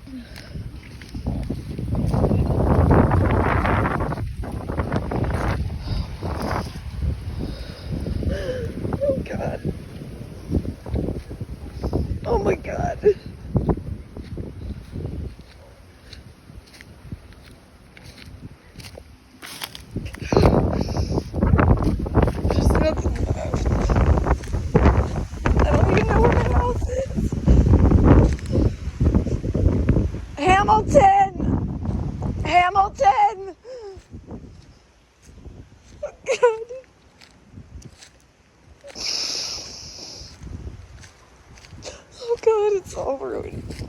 Oh God. Oh my God. There's nothing left. I don't even know where my house is. Hamilton! Hamilton! Oh God. Oh God, it's all ruined.